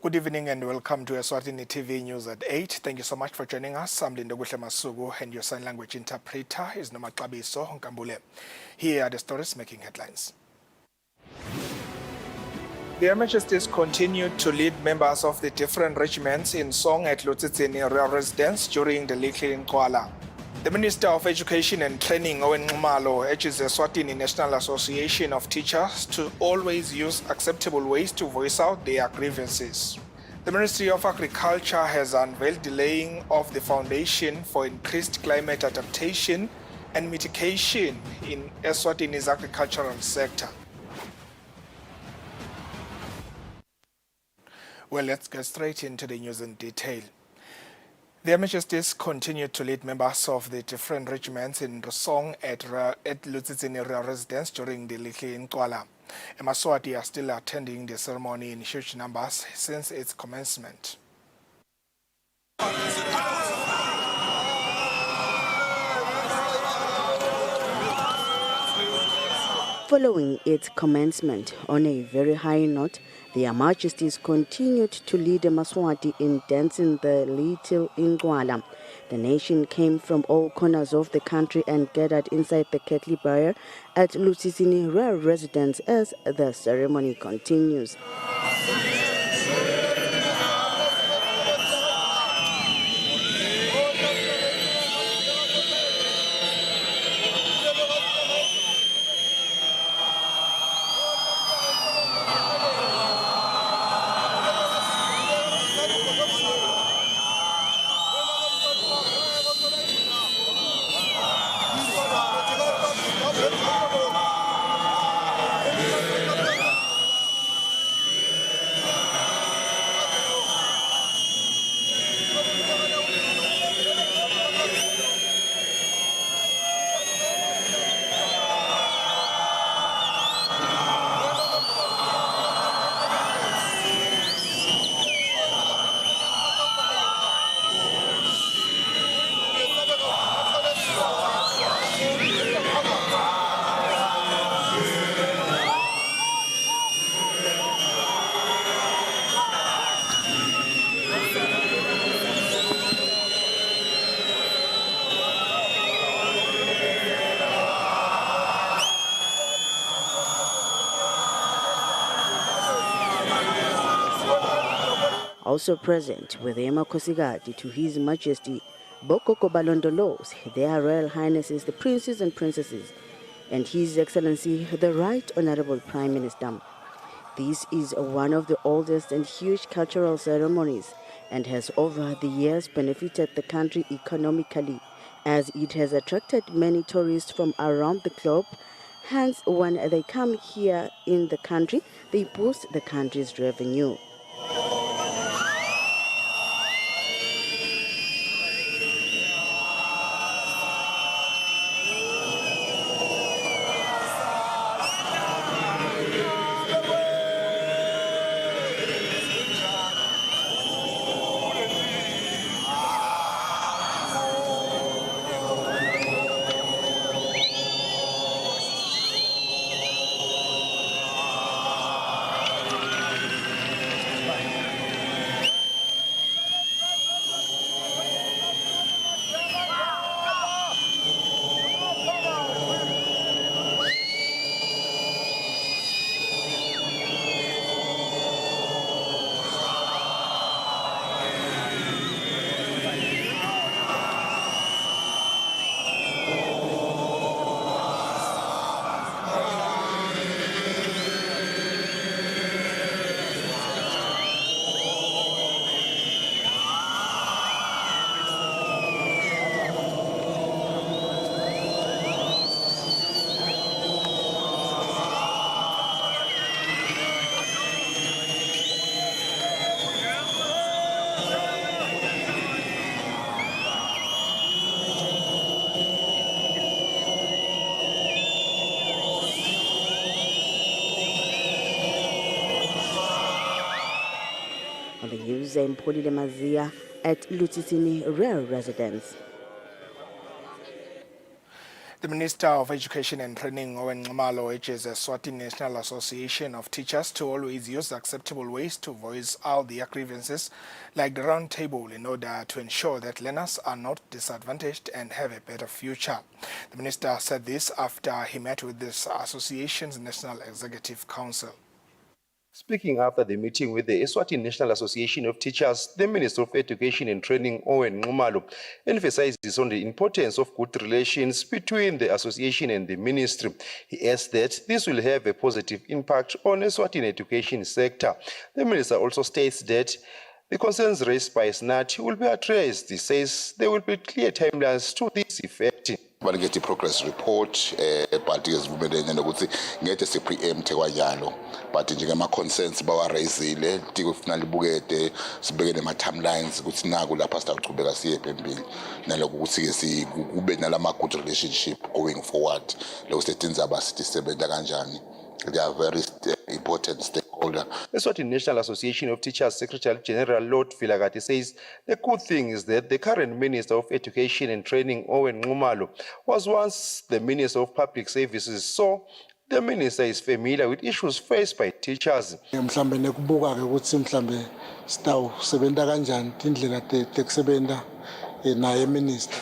Good evening and welcome to Eswatini TV News at 8. Thank you so much for joining us. I'm Lindo Masugu and your sign language interpreter is Nomakabiso Nkambule. Here are the stories making headlines. The Majesties continued to lead members of the different regiments in song at Lutsitsini Royal Residence during the Little in Kuala. The Minister of Education and Training, Owen Ngumalo, urges the Eswatini National Association of Teachers to always use acceptable ways to voice out their grievances. The Ministry of Agriculture has unveiled the laying of the foundation for increased climate adaptation and mitigation in Eswatini's agricultural sector. Well, let's get straight into the news in detail. Their Majesties continued to lead members of the different regiments in the song at Lutsitsini Royal Residence during the Little in Kuala. Emaswati are still attending the ceremony in huge numbers since its commencement. Following its commencement on a very high note, Their Majesties continued to lead the Maswati in dancing the Little in Kuala. The nation came from all corners of the country and gathered inside the Ketli barrier at Lutsitsini Royal Residence as the ceremony continues. Also present with Emma Kosigati to His Majesty Bokoko Balondolos, Their Royal Highnesses the Princes and Princesses, and His Excellency the Right Honorable Prime Minister. This is one of the oldest and huge cultural ceremonies and has over the years benefited the country economically as it has attracted many tourists from around the globe. Hence, when they come here in the country, they boost the country's revenue. On the news, Mpoli Mazia at Lutsitsini Royal Residence. The Minister of Education and Training, Owen Nxumalo, urges the Eswatini National Association of Teachers to always use acceptable ways to voice out their grievances, like the round table, in order to ensure that learners are not disadvantaged and have a better future. The minister said this after he met with this association's National Executive Council. Speaking after the meeting with the Eswatini National Association of Teachers, the Minister of Education and Training, Owen Nxumalo, emphasizes on the importance of good relations between the association and the ministry. He adds that this will have a positive impact on the Eswatini education sector. The minister also states that the concerns raised by SNAT will be addressed. He says there will be clear timelines to this effect. Get the progress report, but isivumelene nokuthi ngeke sipreempt kwanyalo, but njengama concerns bawarazile tikufuna libukete sibeke nema timelines ukuthi naku lapha sitaqhubeka siye phambili naloko ukuthi ke kube nalama good relationship going forward lo setenzaba sithi sebenza kanjani. They are very important stakeholder. The Eswatini National Association of Teachers Secretary General Lord Vilagati says the good thing is that the current Minister of Education and Training, Owen Nxumalo, was once the Minister of Public Services, so the minister is familiar with issues faced by teachers. Mhlambe nekubuka ke ukuthi mhlambe sitawusebenza kanjani indlela tekusebenta naye minister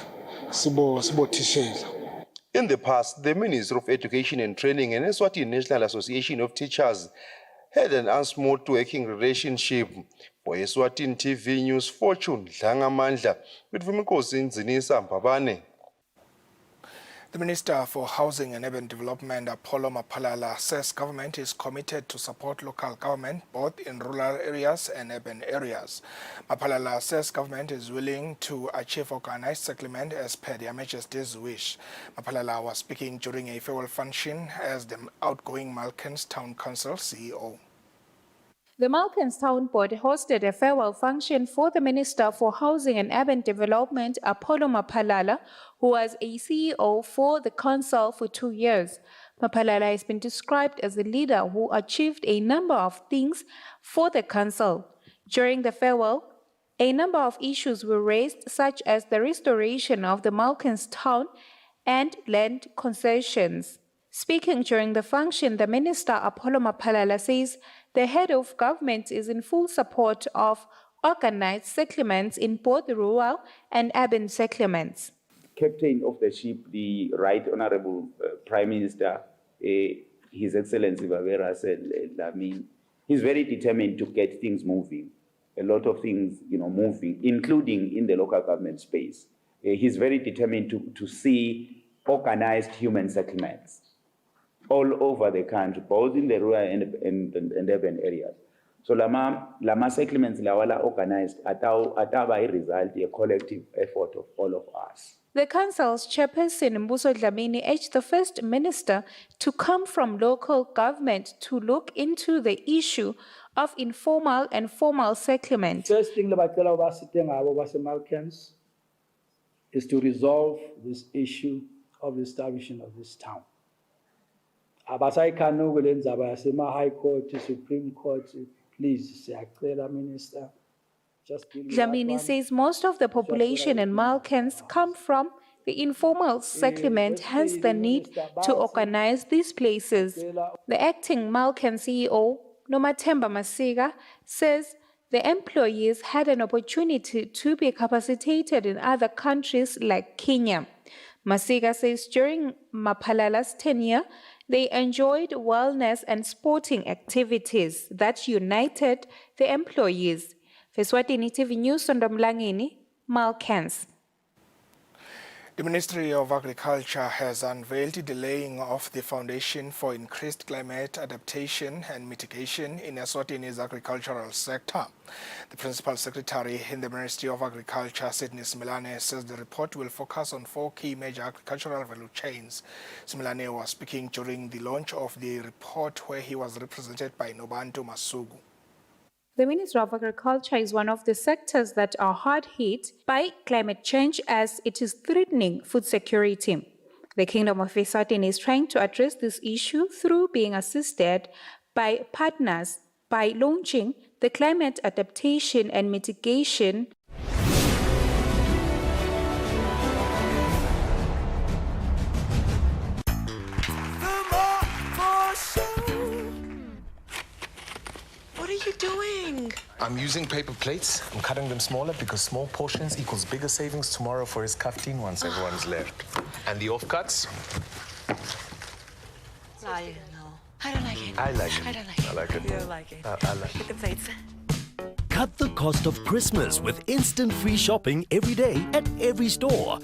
sibo thishela. In the past, the Minister of Education and Training and Eswatini National Association of Teachers had an unsmooth working relationship. For Eswatini TV News, Fortune Dlangamandla, with Vumikosi Nzinisa Mpabane. The Minister for Housing and Urban Development, Apollo Mapalala, says government is committed to support local government both in rural areas and urban areas. Mapalala says government is willing to achieve organized settlement as per Their Majesty's wish. Mapalala was speaking during a farewell function as the outgoing Malkens Town Council CEO. The Malkens Town Board hosted a farewell function for the Minister for Housing and Urban Development, Apollo Mapalala, who was a CEO for the council for 2 years. Mapalala has been described as a leader who achieved a number of things for the council. During the farewell, a number of issues were raised, such as the restoration of the Malkens Town and land concessions. Speaking during the function, the Minister Apollo Mapalala says the head of government is in full support of organized settlements in both rural and urban settlements. Captain of the ship, the Right Honorable Prime Minister, His Excellency Bavera said, he's very determined to get things moving, a lot of things, moving, including in the local government space. He's very determined to see organized human settlements all over the country, both in the rural and urban areas. So lama settlements lawala organized ataba a result, a collective effort of all of us. The council's chairperson Mbuso Dlamini urged the First Minister to come from local government to look into the issue of informal and formal settlement. First thing Malkens is to resolve this issue of the establishment of this town. Abasayikhani ukulenza bayasema High Court, Supreme Court, please, siyacela Minister. Dlamini says most of the population in Malkens come from the informal settlement, hence the need to organize these places. The acting Malkens CEO, Nomathemba Masiga, says the employees had an opportunity to be capacitated in other countries like Kenya. Masiga says during Mapalala's tenure, they enjoyed wellness and sporting activities that united the employees. Eswatini TV News, Sondomlangini, Malkens. The Ministry of Agriculture has unveiled the laying of the foundation for increased climate adaptation and mitigation in Eswatini's agricultural sector. The Principal Secretary in the Ministry of Agriculture, Sydney Similane, says the report will focus on 4 key major agricultural value chains. Similane was speaking during the launch of the report, where he was represented by Nobantu Masugu. The Ministry of Agriculture is one of the sectors that are hard hit by climate change as it is threatening food security. The Kingdom of Eswatini is trying to address this issue through being assisted by partners by launching the Climate Adaptation and Mitigation I'm using paper plates. I'm cutting them smaller because small portions equals bigger savings tomorrow for his kaftin once everyone's left. And the offcuts? No, I don't like it. I like it. I don't like it. I like it. You don't like it. I like it. Get the plates. Cut the cost of Christmas with instant free shopping every day at every store.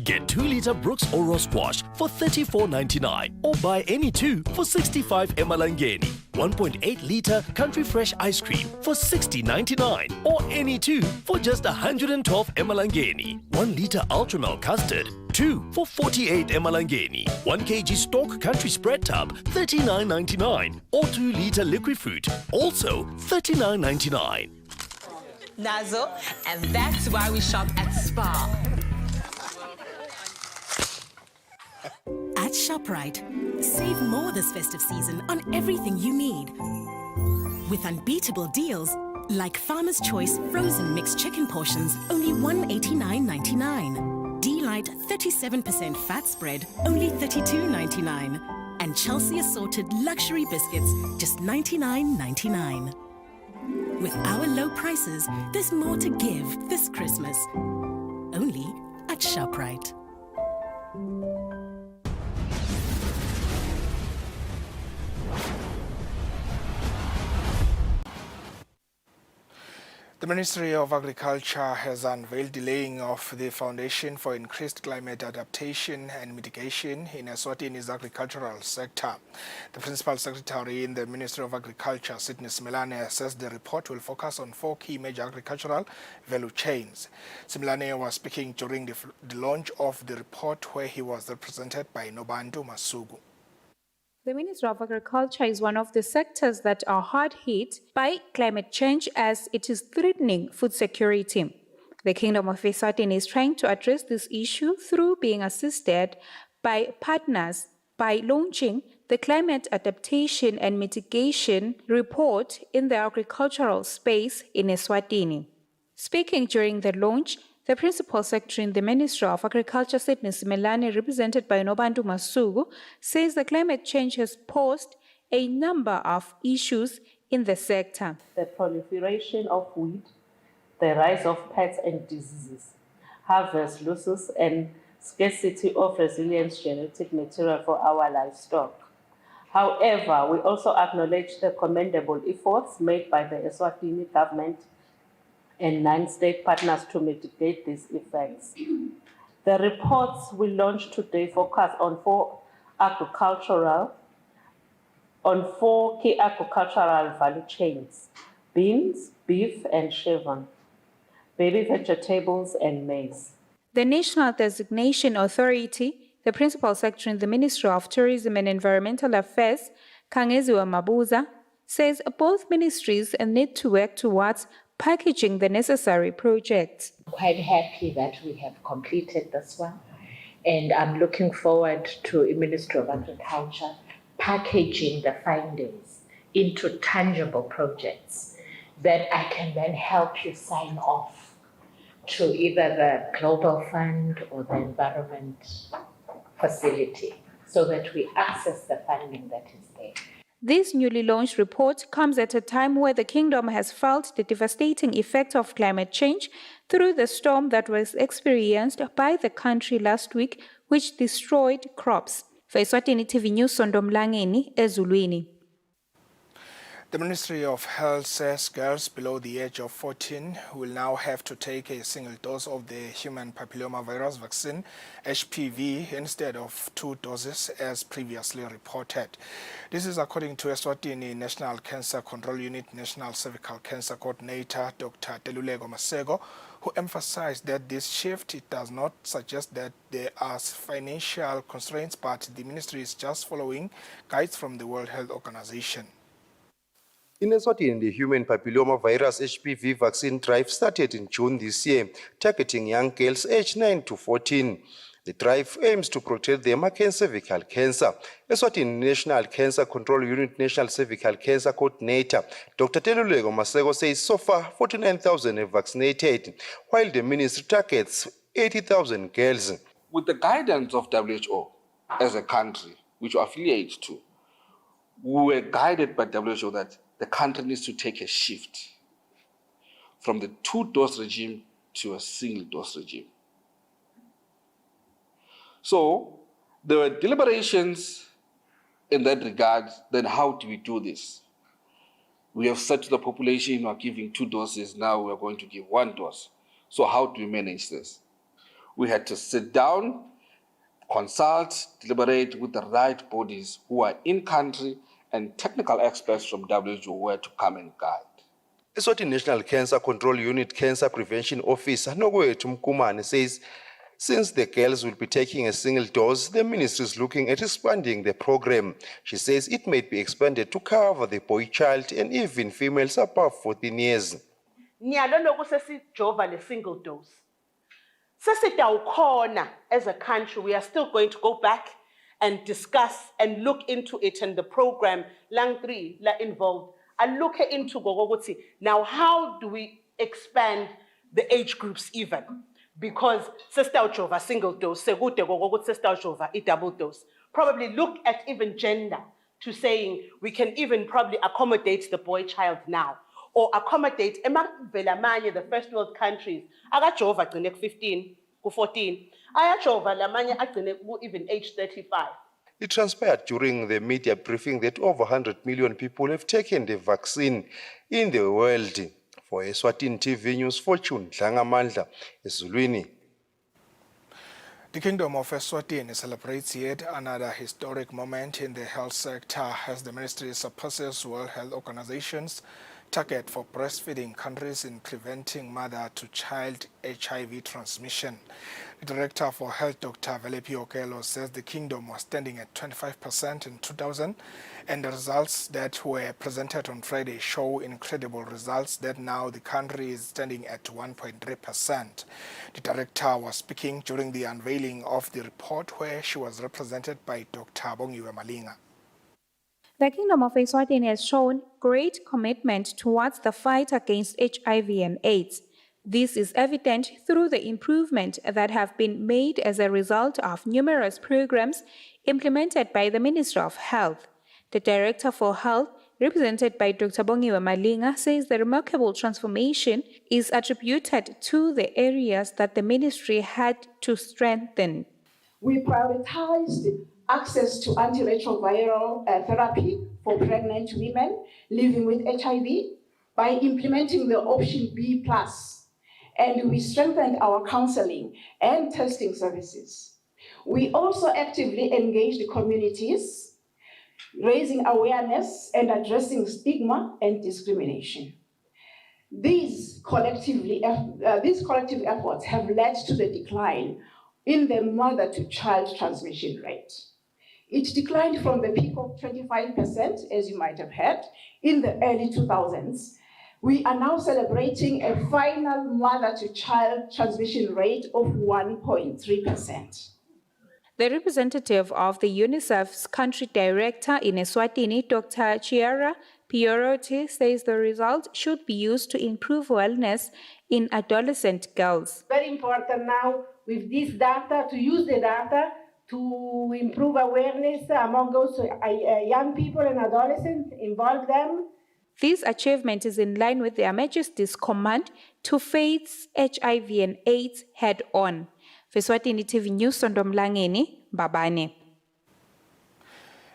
Get 2-liter Brooks Oro Squash for $34.99 or buy any two for 65 emalangeni. 1.8-liter Country Fresh ice cream for $60.99 or any two for just 112 emalangeni. 1-liter Ultramel custard, two for 48 emalangeni. 1 kg Stork Country Spread Tub, $39.99 or 2-liter Liquid Fruit, also $39.99. Nazo, and that's why we shop at Spar. At ShopRite, save more this festive season on everything you need. With unbeatable deals like Farmer's Choice frozen mixed chicken portions, only $189.99. Delight 37% fat spread, only $32.99. And Chelsea assorted luxury biscuits, just $99.99. With our low prices, there's more to give this Christmas. Only at ShopRite. The Ministry of Agriculture has unveiled delaying of the Foundation for Increased Climate Adaptation and Mitigation in Eswatini's agricultural sector. The Principal Secretary in the Ministry of Agriculture, Sidney Similane, says the report will focus on 4 key major agricultural value chains. Similane was speaking during the launch of the report, where he was represented by Nobantu Masugu. The Ministry of Agriculture is one of the sectors that are hard hit by climate change as it is threatening food security. The Kingdom of Eswatini is trying to address this issue through being assisted by partners by launching the Climate Adaptation and Mitigation Report in the agricultural space in Eswatini. Speaking during the launch, the Principal Secretary in the Ministry of Agriculture, Sidney Similane, represented by Nobantu Masugu, says the climate change has posed a number of issues in the sector. The proliferation of weed, the rise of pests and diseases, harvest losses, and scarcity of resilient genetic material for our livestock. However, we also acknowledge the commendable efforts made by the Eswatini government and 9 state partners to mitigate these effects. The reports we launched today focus on 4 key agricultural value chains: beans, beef and chevron, baby vegetables and maize. The National Designation Authority, the Principal Secretary in the Ministry of Tourism and Environmental Affairs, Kangeziwa Mabuza, says both ministries need to work towards packaging the necessary projects. Quite happy that we have completed this one, and I'm looking forward to the Ministry of Agriculture packaging the findings into tangible projects that I can then help you sign off to either the Global Fund or the Environment Facility so that we access the funding that is there. This newly launched report comes at a time where the Kingdom has felt the devastating effect of climate change through the storm that was experienced by the country last week, which destroyed crops. For Eswatini TV News, Sondomlangeni, Ezulwini. The Ministry of Health says girls below the age of 14 will now have to take a single dose of the human papillomavirus vaccine, HPV, instead of 2 doses as previously reported. This is according to Eswatini National Cancer Control Unit National Cervical Cancer Coordinator, Dr. Telulego Masego, who emphasized that this shift does not suggest that there are financial constraints, but the ministry is just following guides from the World Health Organization. In Eswatini, the human papillomavirus HPV vaccine drive started in June this year, targeting young girls aged 9 to 14. The drive aims to protect them against cervical cancer. Eswatini National Cancer Control Unit National Cervical Cancer Coordinator, Dr. Telulego Masego, says so far 49,000 have vaccinated, while the ministry targets 80,000 girls. With the guidance of WHO as a country, which we affiliate to, we were guided by WHO that the country needs to take a shift from the 2-dose regime to a single-dose regime. So there were deliberations in that regard. Then how do we do this? We have said to the population, we are giving 2 doses, now we are going to give 1 dose. So how do we manage this? We had to sit down, consult, deliberate with the right bodies who are in country, and technical experts from WHO were to come and guide. Eswatini National Cancer Control Unit Cancer Prevention Officer Nokwethu Mkumane says since the girls will be taking a single dose, the ministry is looking at expanding the program. She says it may be expanded to cover the boy child and even females above 14 years. Niyalolo kusesijova le single dose. Sesitawukhona as a country, we are still going to go back and discuss and look into it, and the program Lang 3 la involved. I look into gogoguti. Now, how do we expand the age groups even? Because sesitawujova single dose, segude gogoguti sesitawujova a double dose. Probably look at even gender to saying we can even probably accommodate the boy child now, or accommodate the first world countries. Agajova gcine 15 ku 14. Ayajova lamanye agcine even age 35. It transpired during the media briefing that over 100 million people have taken the vaccine in the world. For Eswatini TV News, Fortune Dlangamandla, Ezulwini. The Kingdom of Eswatini celebrates yet another historic moment in the health sector as the ministry supports World Health Organization's target for breastfeeding countries in preventing mother-to-child HIV transmission. The Director for Health, Dr. Velepi Okelo, says the kingdom was standing at 25% in 2000, and the results that were presented on Friday show incredible results that now the country is standing at 1.3%. The Director was speaking during the unveiling of the report, where she was represented by Dr. Bongiwe Malinga. The Kingdom of Eswatini has shown great commitment towards the fight against HIV and AIDS. This is evident through the improvement that have been made as a result of numerous programs implemented by the Ministry of Health. The Director for Health, represented by Dr. Bongiwe Malinga, says the remarkable transformation is attributed to the areas that the ministry had to strengthen. We prioritized access to antiretroviral therapy for pregnant women living with HIV by implementing the option B+. And we strengthened our counseling and testing services. We also actively engaged the communities, raising awareness and addressing stigma and discrimination. These collective efforts have led to the decline in the mother-to-child transmission rate. It declined from the peak of 25%, as you might have heard, in the early 2000s. We are now celebrating a final mother-to-child transmission rate of 1.3%. The representative of the UNICEF's country director in Eswatini, Dr. Chiara Piorotti, says the result should be used to improve wellness in adolescent girls. Very important now with this data, to use the data to improve awareness among those young people and adolescents, involve them. This achievement is in line with Their Majesty's command to face HIV and AIDS head-on. Eswatini TV News, Sondomlangeni, Babane.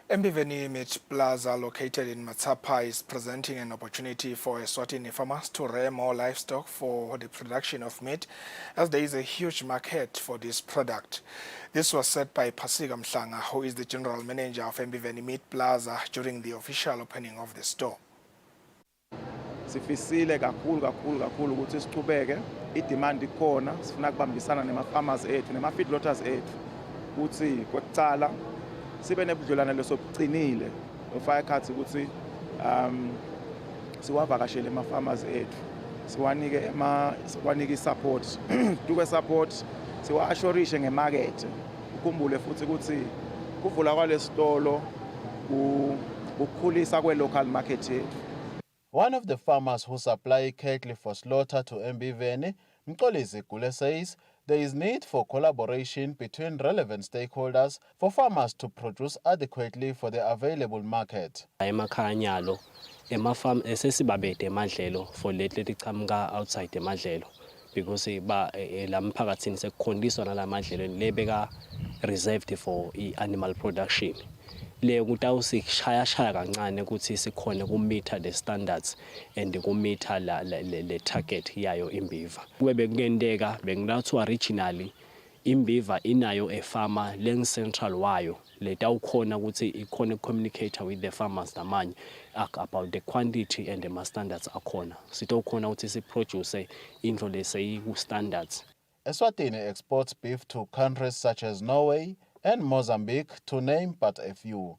Mbiveni Meat Plaza, located in Matsapa, is presenting an opportunity for Eswatini farmers to rear more livestock for the production of meat, as there is a huge market for this product. This was said by Pasiga Mhlanga, who is the general manager of Mbiveni Meat Plaza, during the official opening of the store. Sifisile kakhulu ukuthi siqhubeke idemand ikhona, sifuna ukubambisana nema-farmers ethu nema-feedlotters ethu ukuthi kwekucala sibe nebudlelwane lesobucinile ofaka ikhathi ukuthi siwavakashele ama-farmers ethu siwanike i-support duke support siwa-assurishe ngemarket. Ukhumbule futhi ukuthi kuvula kwalesitolo ukukhulisa kwe-local market yethu. One of the farmers who supply cattle for slaughter to Mbiveni, Mxolisi Gule, says there is need for collaboration between relevant stakeholders for farmers to produce adequately for the available market. Emakhanyalo, ema-farm esesibabede emadlelo for leti lichamka outside emadlelo because la mphakathini sekukhondiswa nala madlelweni lebeka reserved for animal production. Le kutawusishaya kancane ukuthi sikhone kumitha the standards and kumitha le target yayo imbiva. Kube bekungenteka benginathiwa regionally imbiva inayo efama leng-central wayo letawukhona ukuthi ikhone communicate with the farmers namanye about the quantity and the standards akhona. Sitawukhona ukuthi siproduce into leseyi-standards. Eswatini exports beef to countries such as Norway and Mozambique, to name but a few.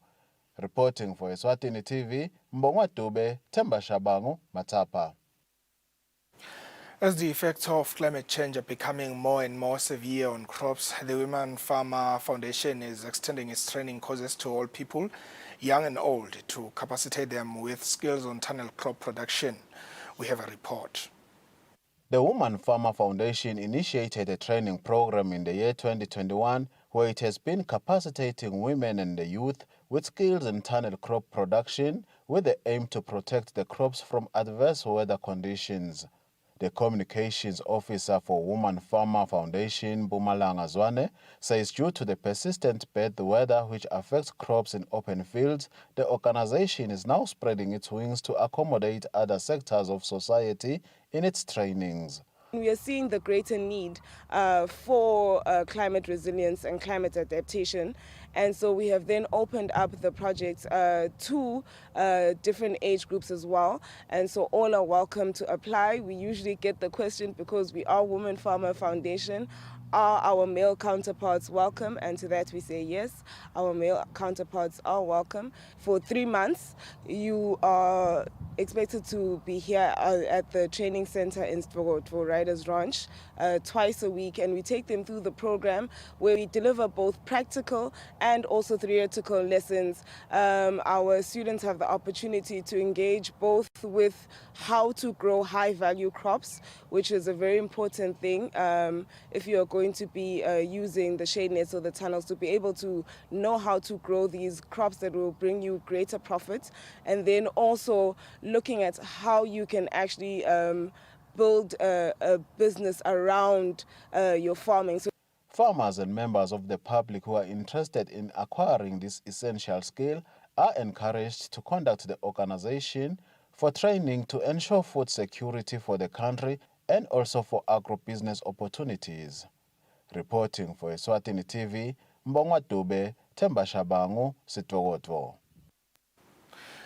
Reporting for Eswatini TV, Mbongwa Dube, Themba Shabangu, Matapa. As the effects of climate change are becoming more and more severe on crops, the Women Farmer Foundation is extending its training courses to all people, young and old, to capacitate them with skills on tunnel crop production. We have a report. The Women Farmer Foundation initiated a training program in the year 2021 where it has been capacitating women and the youth with skills in tunnel crop production with the aim to protect the crops from adverse weather conditions. The communications officer for Women Farmer Foundation, Bumalanga Zwane, says due to the persistent bad weather which affects crops in open fields, the organization is now spreading its wings to accommodate other sectors of society in its trainings. We are seeing the greater need for climate resilience and climate adaptation, and so we have then opened up the project to different age groups as well, and so all are welcome to apply. We usually get the question, because we are Women Farmer Foundation, are our male counterparts welcome? And to that we say yes, our male counterparts are welcome. For 3 months, you are expected to be here at the training center in for Riders Ranch twice a week, and we take them through the program where we deliver both practical and also theoretical lessons. Our students have the opportunity to engage both with how to grow high value crops, which is a very important thing if you are going to be using the shade nets or the tunnels, to be able to know how to grow these crops that will bring you greater profits, and then also looking at how you can actually build a business around your farming. So farmers and members of the public who are interested in acquiring this essential skill are encouraged to contact the organization for training to ensure food security for the country and also for agro-business opportunities. Reporting for Eswatini TV, Mbongwa Dube, Themba Shabangu, Sitwokotwo.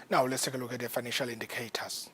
Now let's take a look at the financial indicators.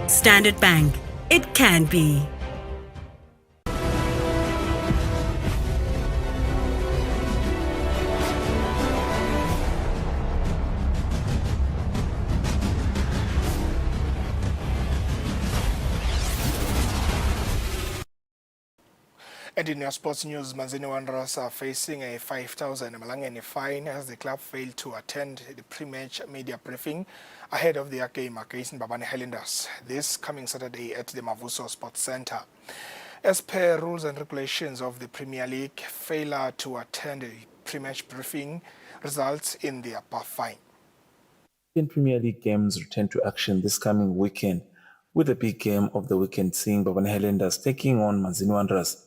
Standard Bank. It can be. And in your sports news, Manzini Wanderers are facing a 5,000 Malangeni fine as the club failed to attend the pre-match media briefing ahead of their game against Babane Highlanders this coming Saturday at the Mavuso Sports Center. As per rules and regulations of the Premier League, failure to attend a pre-match briefing results in the above fine. Premier League games return to action this coming weekend, with the big game of the weekend seeing Babane Highlanders taking on Manzini Wanderers.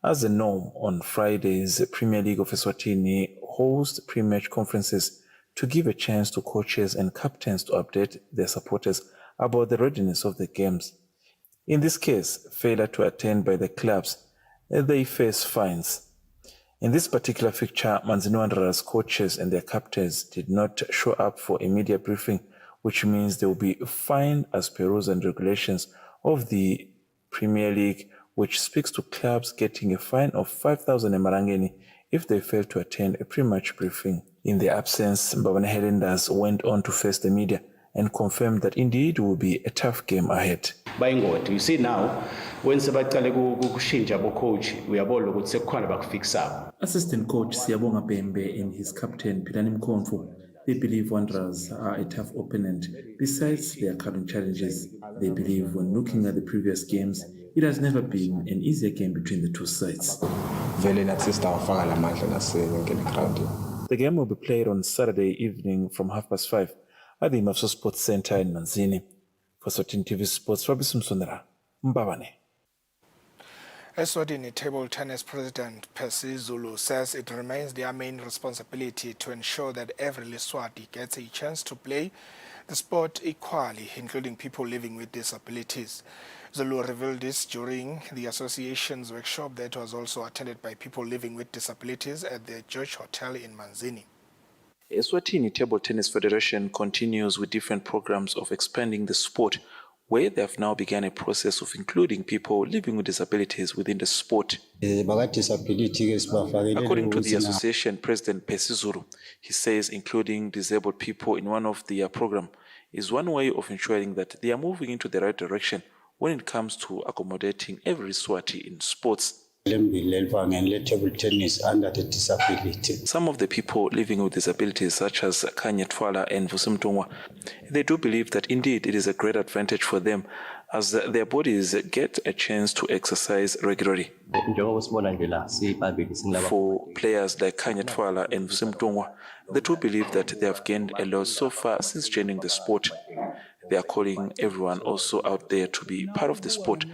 As the norm, on Fridays, Premier League of Eswatini hosts pre-match conferences to give a chance to coaches and captains to update their supporters about the readiness of the games. In this case, failure to attend by the clubs, they face fines. In this particular fixture, Manzini Wanderers coaches and their captains did not show up for a media briefing, which means they will be fined as per rules and regulations of the Premier League, which speaks to clubs getting a fine of 5,000 emarangeni if they fail to attend a pre-match briefing. In their absence, Mbabane Highlanders went on to face the media and confirmed that indeed it will be a tough game ahead. Bayingoti, you see now, when sebaqale kushintsha abo coach, uyabona ukuthi sekukhona bakufixayo. Assistant coach Siyabonga Bembe and his captain Pilani Mkonfu, they believe Wanderers are a tough opponent. Besides their current challenges, they believe when looking at the previous games, it has never been an easier game between the two sides. The game will be played on Saturday evening from 5:30 at the Mafso Sports Center in Manzini. For Eswatini TV Sports, Fabrice Msonera, Mbabane. Eswatini table tennis president Percy Zulu says it remains their main responsibility to ensure that every Leswati gets a chance to play the sport equally, including people living with disabilities. Zulu revealed this during the association's workshop that was also attended by people living with disabilities at the George Hotel in Manzini. Eswatini Table Tennis Federation continues with different programs of expanding the sport, where they have now begun a process of including people living with disabilities within the sport. According to the association president Percy Zulu, he says including disabled people in one of their programs is one way of ensuring that they are moving into the right direction when it comes to accommodating every Swati in sports. Some of the people living with disabilities, such as Kanye Twala and Vusimtungwa, they do believe that indeed it is a great advantage for them as their bodies get a chance to exercise regularly. For players like Kanye Twala and Vusimtungwa, they do believe that they have gained a lot so far since joining the sport. They are calling everyone also out there to be part of the sport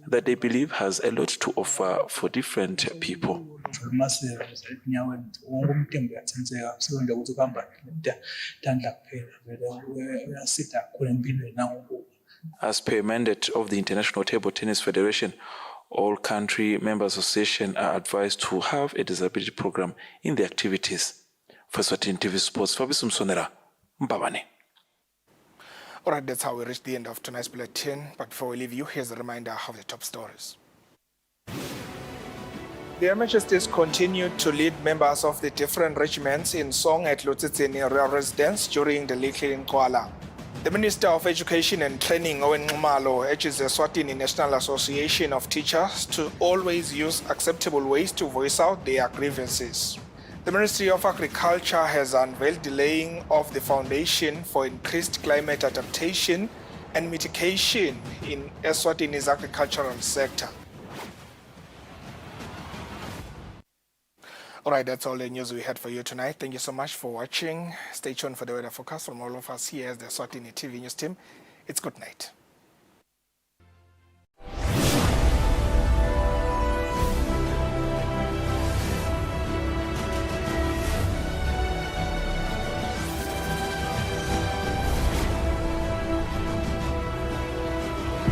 that they believe has a lot to offer for different people. As per mandate of the International Table Tennis Federation, all country member associations are advised to have a disability program in their activities. For Eswatini TV Sports, Fabrice Msonera, Mbabane. All right, that's how we reach the end of tonight's bulletin. But before we leave you, here's a reminder of the top stories. The MHSTs continued to lead members of the different regiments in song at Lotsitseni residence during the Little in Kuala. The Minister of Education and Training, Owen Ngumalo, urges the Eswatini National Association of Teachers to always use acceptable ways to voice out their grievances. The Ministry of Agriculture has unveiled the laying of the foundation for increased climate adaptation and mitigation in Eswatini's agricultural sector. All right, that's all the news we had for you tonight. Thank you so much for watching. Stay tuned for the weather forecast from all of us here as the Eswatini TV News team. It's good night.